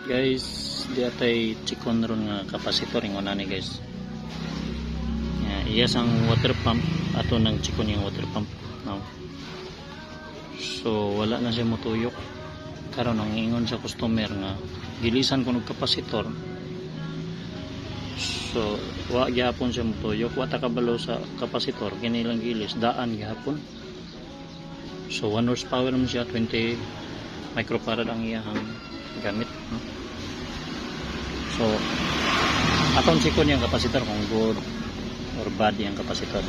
Guys, di atay chikon ron nga kapasitor yung una ni guys. Iya sang water pump ato nang chikon yung water pump. No. So wala na siya motuyok. Karon ang ingon sa customer nga gilisan ko ng kapasitor. So wa gyapon siya motuyok, wa ta kabalo sa kapasitor kini lang gilis daan gyapon. So 1 horsepower naman siya, 20 microfarad ang iyang gamit, no? So aton chikon yung kapasitor kung good or bad yung kapasitor.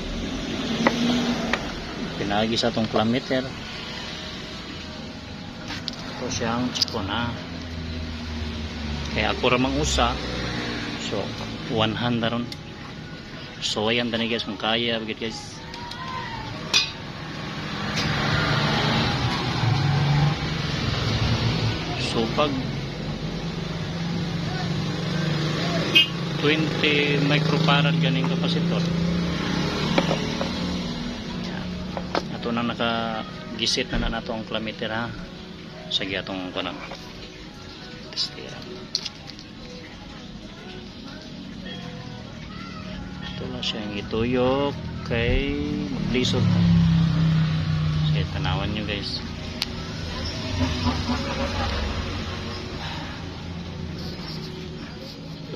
Pinagi sa itong kilometer. Ito siyang chikon na. Kaya ako ramang usa. So 100 ron. So ayan tani guys kung kaya bagit guys. So pag 20 microfarad ganing kapasitor. Yan. Ato nang nakagisit na nato ang kilometer ha. Sa gyatong kuno. Testera. Ito na siya ang ituyok kay maglisod. Sige, tanawan nyo guys.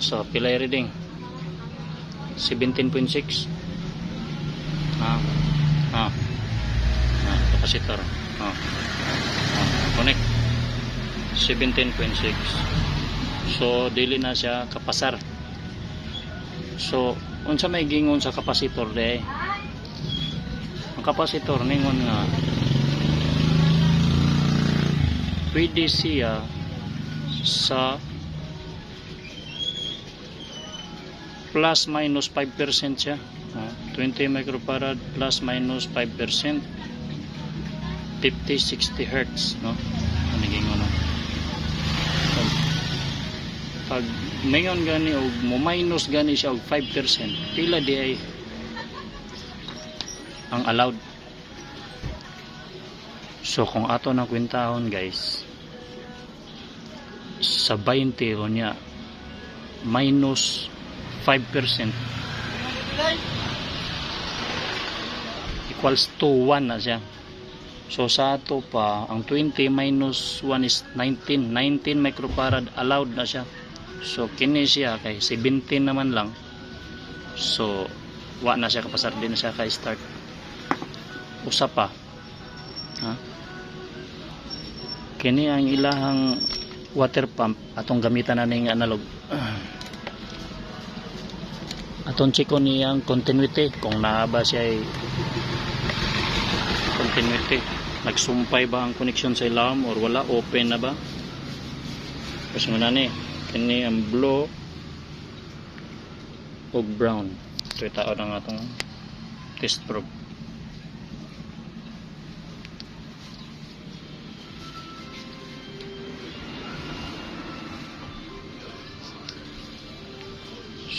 So, pilay reading 17.6 kapasitor connect 17.6. so dili na siya kapasar. So unsa may gingon sa kapasitor de, ang kapasitor ningon nga pwede siya sa plus minus 5% siya. 20 microfarad plus minus 5%. 50-60 hertz, no? Naging ano. Pag mayon gani o mo minus gani siya og 5%, pila di ay ang allowed. So kung ato na kwentahon guys, sa 20 o niya minus 5% equals to 1 na siya. So sa ato pa ang 20 minus 1 is 19 microfarad allowed na siya. So kini siya kay 17 naman lang. So wa na siya kapasar, din na siya kay start. Usa pa. Ha? Kini ang ilahang water pump atong gamitan na ning analog. Atong check niyang continuity kung naa ba siya ay continuity, nagsumpay ba ang connection sa ilahom or wala, open na ba. Kasi muna ni kini ang blue o brown. Ito itao na nga itong test probe.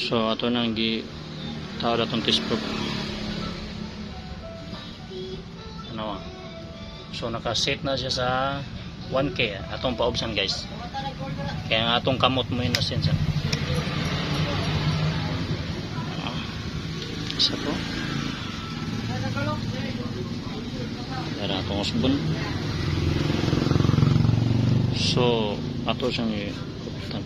So ato nang tawag atong test probe. Ano? So naka-set na siya sa 1K atong paubsan guys. Kaya ang atong kamot mo na sense. Isa po. Para atong usbon. So ato siyang ikutan.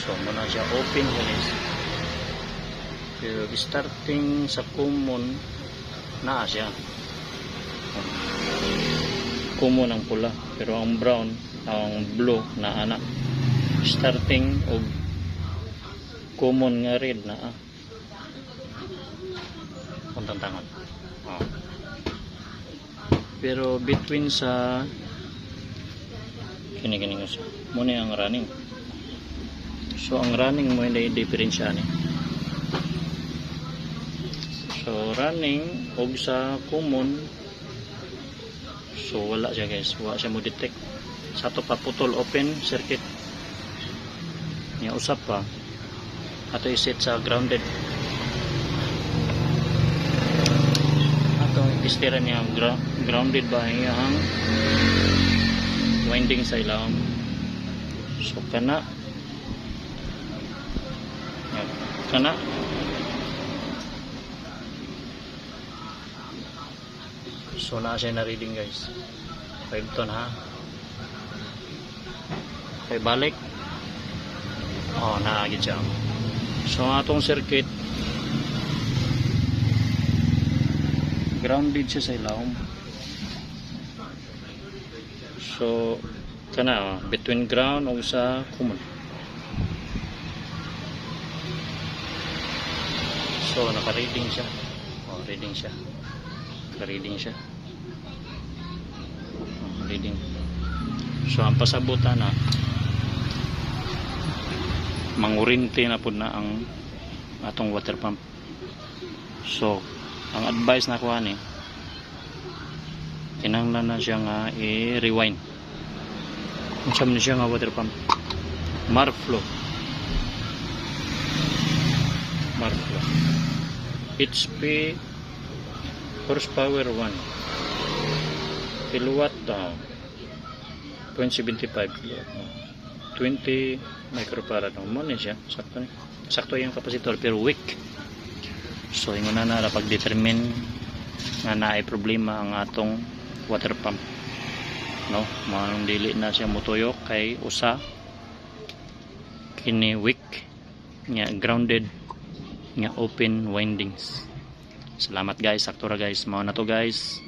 So muna siya open guys. Pero starting sa common na siya. Common ang pula, pero ang brown, ang blue na ana. Starting og common nga red na Puntang tangan. Pero between sa kini nga siya. Muna ang running. So ang running mo hindi diferensya ni. So running og sa common, so wala siya guys, wala siya mo detect. Sa to pa putol open circuit. Nya usap pa ato i-set sa grounded. Ato istira niya grounded ba iyang winding sa ilawom. So kana so na siya na reading guys. 5 ton ha. Okay, balik. Oh, naagit siya. So atong circuit grounded siya sa ilawom. So kana between ground o sa common. So naka-reading siya. Oh, reading siya. Naka-reading siya. Oh, reading. So ang pasabutan na mangurinti na pud na ang atong water pump. So ang advice na kuha ni kinahanglan na siya nga i-rewind. Unsa man siya nga water pump? Marflow. HP horsepower 1 kilowatt 0.75 20 microfarad mo na siya, sakto yung kapasitor pero weak. So ingon na pag-determine nga naay problema ang atong water pump, no, manong dili na siya motuyok kay usa kini weak nga grounded nga open windings. Salamat guys, sakto ra guys, mao na to guys.